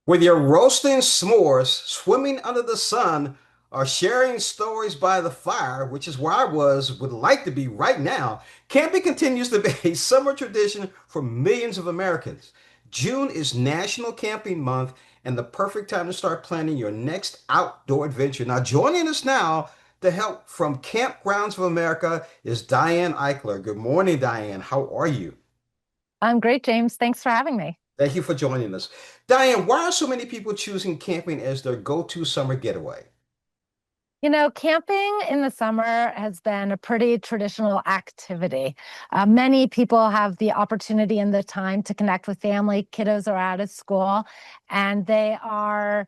Whether you're roasting s'mores, swimming under the sun, or sharing stories by the fire, which is where I would like to be right now, camping continues to be a summer tradition for millions of Americans. June is National Camping Month and the perfect time to start planning your next outdoor adventure. Now, joining us now to help from Campgrounds of America is Diane Eichler. Good morning, Diane. How are you? I'm great, James. Thanks for having me. Thank you for joining us. Diane, why are so many people choosing camping as their go-to summer getaway? Camping in the summer has been a pretty traditional activity. Many people have the opportunity and the time to connect with family. Kiddos are out of school, and they have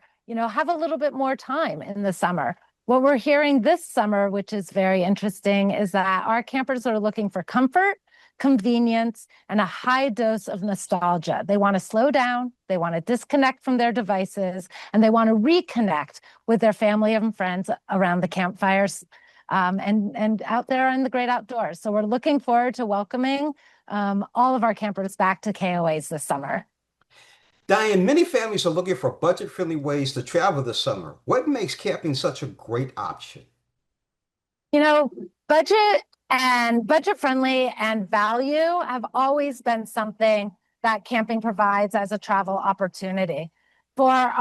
a little bit more time in the summer. What we're hearing this summer, which is very interesting, is that our campers are looking for comfort, convenience, and a high dose of nostalgia. They want to slow down, they want to disconnect from their devices, and they want to reconnect with their family and friends around the campfires and out there in the great outdoors. So we're looking forward to welcoming all of our campers back to KOAs this summer. Diane, many families are looking for budget-friendly ways to travel this summer. What makes camping such a great option? You know, budget and budget friendly and value have always been something that camping provides as a travel opportunity. For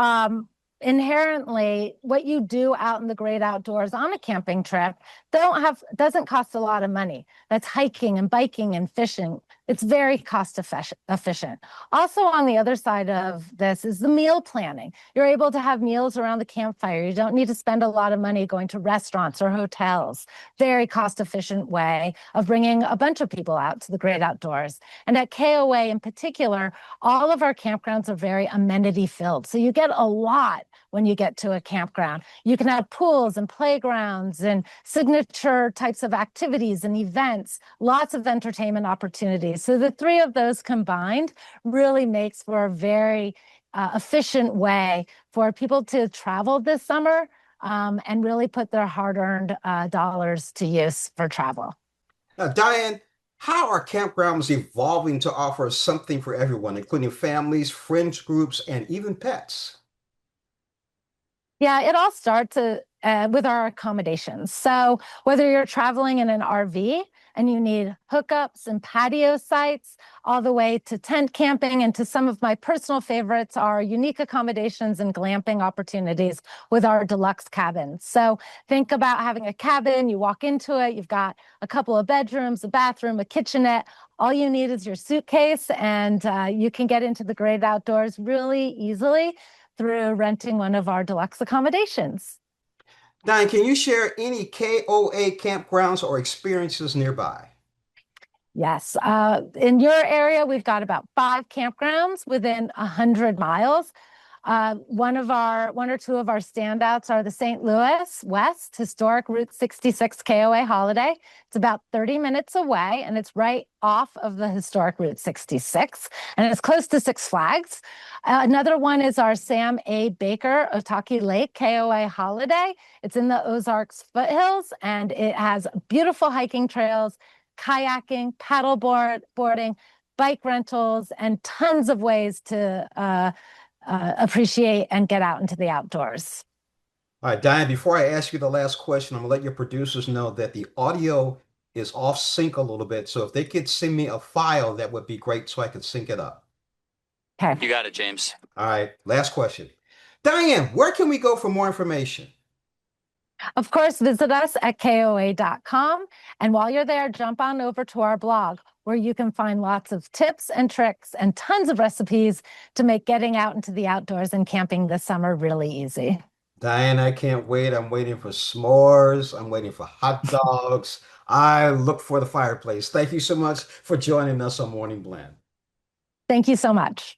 inherently, what you do out in the great outdoors on a camping trip doesn't cost a lot of money. That's hiking and biking and fishing. It's very efficient. Also, on the other side of this is the meal planning. You're able to have meals around the campfire. You don't need to spend a lot of money going to restaurants or hotels. Very cost efficient way of bringing a bunch of people out to the great outdoors. And at KOA in particular, all of our campgrounds are very amenity filled. So you get a lot when you get to a campground. You can have pools and playgrounds and signature types of activities and events, lots of entertainment opportunities. So the three of those combined really makes for a very efficient way for people to travel this summer and really put their hard-earned dollars to use for travel. Now, Diane, how are campgrounds evolving to offer something for everyone, including families, friends groups, and even pets? Yeah, it all starts with our accommodations. So whether you're traveling in an RV and you need hookups and patio sites, all the way to tent camping, and to some of my personal favorites are unique accommodations and glamping opportunities with our deluxe cabins. So think about having a cabin, you walk into it, you've got a couple of bedrooms, a bathroom, a kitchenette. All you need is your suitcase, and you can get into the great outdoors really easily through renting one of our deluxe accommodations. Diane, can you share any KOA campgrounds or experiences nearby? Yes. In your area, we've got about 5 campgrounds within 100 miles. One or two of our standouts are the St. Louis West Historic Route 66 KOA Holiday. It's about 30 minutes away, and it's right off of the historic Route 66, and it's close to Six Flags. Another one is our Sam A. Baker Otaki Lake KOA Holiday. It's in the Ozarks foothills, and it has beautiful hiking trails, kayaking, boarding, bike rentals, and tons of ways to appreciate and get out into the outdoors. All right, Diane, before I ask you the last question, I'm gonna let your producers know that the audio is off sync a little bit. So if they could send me a file, that would be great so I could sync it up. Okay. You got it, James. All right, last question. Diane, where can we go for more information? Of course, visit us at KOA.com. And while you're there, jump on over to our blog where you can find lots of tips and tricks and tons of recipes to make getting out into the outdoors and camping this summer really easy. Diane, I can't wait. I'm waiting for s'mores. I'm waiting for hot dogs. I look for the fireplace. Thank you so much for joining us on Morning Blend. Thank you so much.